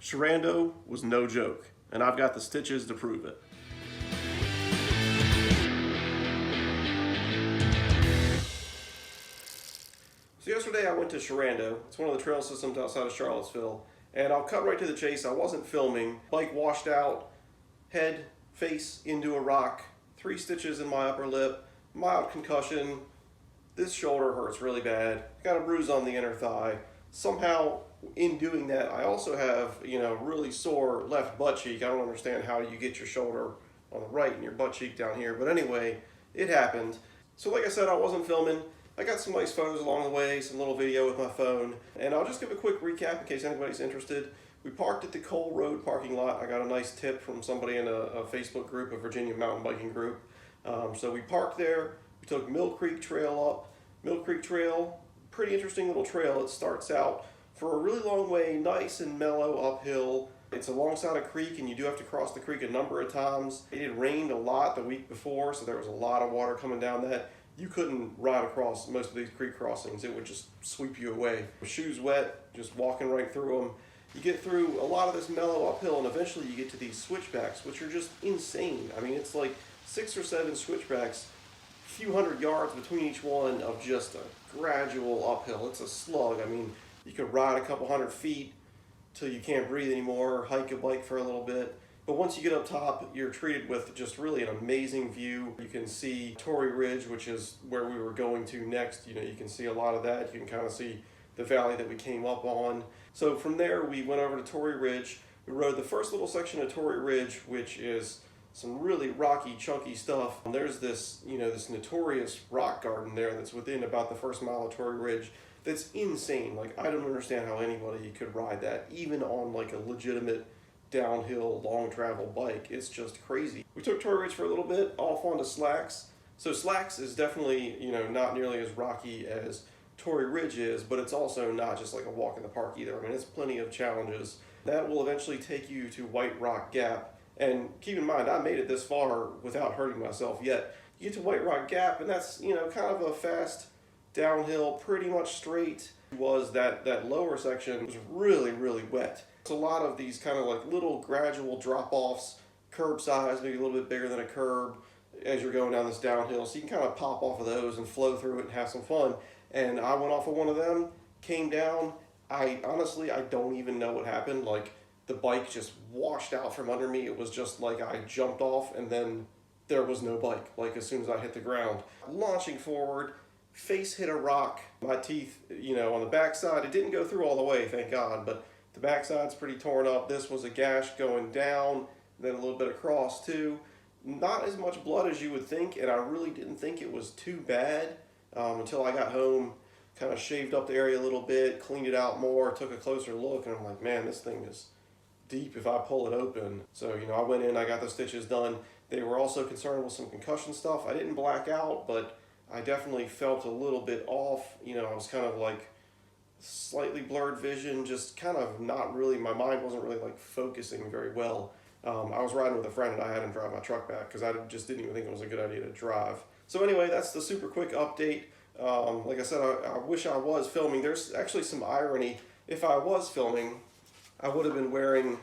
Sherando was no joke, and I've got the stitches to prove it. So yesterday I went to Sherando. It's one of the trail systems outside of Charlottesville, and I'll cut right to the chase. I wasn't filming. Bike washed out, head, face into a rock, 3 stitches in my upper lip, mild concussion. This shoulder hurts really bad. Got a bruise on the inner thigh. Somehow, in doing that, I also have, really sore left butt cheek. I don't understand how you get your shoulder on the right and your butt cheek down here. But anyway, it happened. So like I said, I wasn't filming. I got some nice photos along the way, some little video with my phone. And I'll just give a quick recap in case anybody's interested. We parked at the Cole Road parking lot. I got a nice tip from somebody in a Facebook group, a Virginia mountain biking group. So we parked there. We took Mill Creek Trail up. Mill Creek Trail, pretty interesting little trail. It starts out for a really long way, nice and mellow uphill. It's alongside a creek, and you do have to cross the creek a number of times. It had rained a lot the week before, so there was a lot of water coming down that. You couldn't ride across most of these creek crossings. It would just sweep you away. Shoes wet, just walking right through them. You get through a lot of this mellow uphill, and eventually you get to these switchbacks, which are just insane. I mean, it's like 6 or 7 switchbacks, a few hundred yards between each one of just a gradual uphill. It's a slug. I mean, you could ride a couple hundred feet till you can't breathe anymore, hike a bike for a little bit. But once you get up top, you're treated with just really an amazing view. You can see Torrey Ridge, which is where we were going to next. You can see a lot of that. You can kind of see the valley that we came up on. So from there, we went over to Torrey Ridge. We rode the first little section of Torrey Ridge, which is some really rocky, chunky stuff. And there's this, this notorious rock garden there that's within about the first mile of Torrey Ridge. That's insane. Like, I don't understand how anybody could ride that, even on like a legitimate downhill, long travel bike. It's just crazy. We took Torrey Ridge for a little bit, off onto Slacks. So Slacks is definitely, not nearly as rocky as Torrey Ridge is, but it's also not just like a walk in the park either. I mean, it's plenty of challenges. That will eventually take you to Whiterock Gap. And keep in mind, I made it this far without hurting myself yet. You get to Whiterock Gap, and that's, kind of a fast downhill, pretty much straight. Was that lower section was really, really wet. It's a lot of these kind of like little gradual drop-offs, curb size, maybe a little bit bigger than a curb as you're going down this downhill. So you can kind of pop off of those and flow through it and have some fun. And I went off of one of them, came down. I don't even know what happened. Like, the bike just washed out from under me. It was just like I jumped off and then there was no bike, like as soon as I hit the ground. Launching forward, face hit a rock. My teeth, on the backside, it didn't go through all the way, thank God, but the backside's pretty torn up. This was a gash going down, then a little bit across too. Not as much blood as you would think, and I really didn't think it was too bad until I got home, kind of shaved up the area a little bit, cleaned it out more, took a closer look, and I'm like, man, this thing is deep if I pull it open. So, I went in, I got the stitches done. They were also concerned with some concussion stuff. I didn't black out, but I definitely felt a little bit off. I was kind of like slightly blurred vision, just kind of not really, my mind wasn't really like focusing very well. I was riding with a friend and I had him drive my truck back because I just didn't even think it was a good idea to drive. So anyway, that's the super quick update. Like I said, I wish I was filming. There's actually some irony. If I was filming, I would have been wearing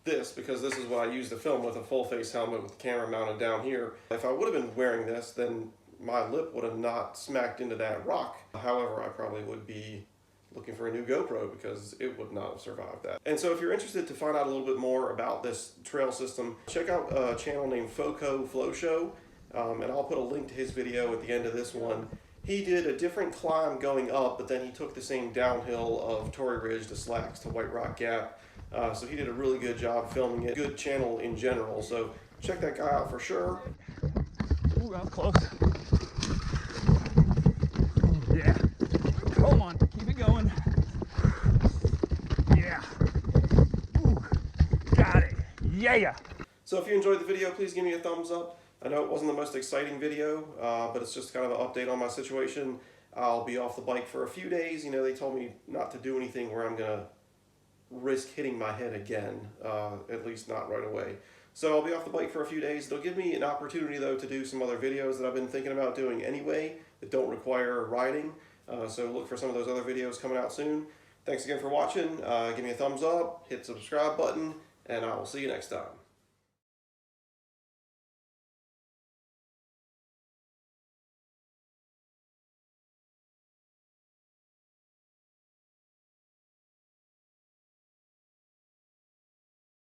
this because this is what I use to film with, a full face helmet with the camera mounted down here. If I would have been wearing this, then my lip would have not smacked into that rock. However, I probably would be looking for a new GoPro because it would not have survived that. And so if you're interested to find out a little bit more about this trail system, check out a channel named Foco Flow Show, and I'll put a link to his video at the end of this one. He did a different climb going up, but then he took the same downhill of Torrey Ridge to Slacks to Whiterock Gap. So he did a really good job filming it. Good channel in general, so check that guy out for sure. Ooh, that was close. Yeah. Come on, keep it going. Yeah. Ooh, got it. Yeah. So if you enjoyed the video, please give me a thumbs up. I know it wasn't the most exciting video, but it's just kind of an update on my situation. I'll be off the bike for a few days. They told me not to do anything where I'm gonna risk hitting my head again, at least not right away. So I'll be off the bike for a few days. They'll give me an opportunity though to do some other videos that I've been thinking about doing anyway that don't require riding. So look for some of those other videos coming out soon. Thanks again for watching. Give me a thumbs up, hit the subscribe button, and I will see you next time.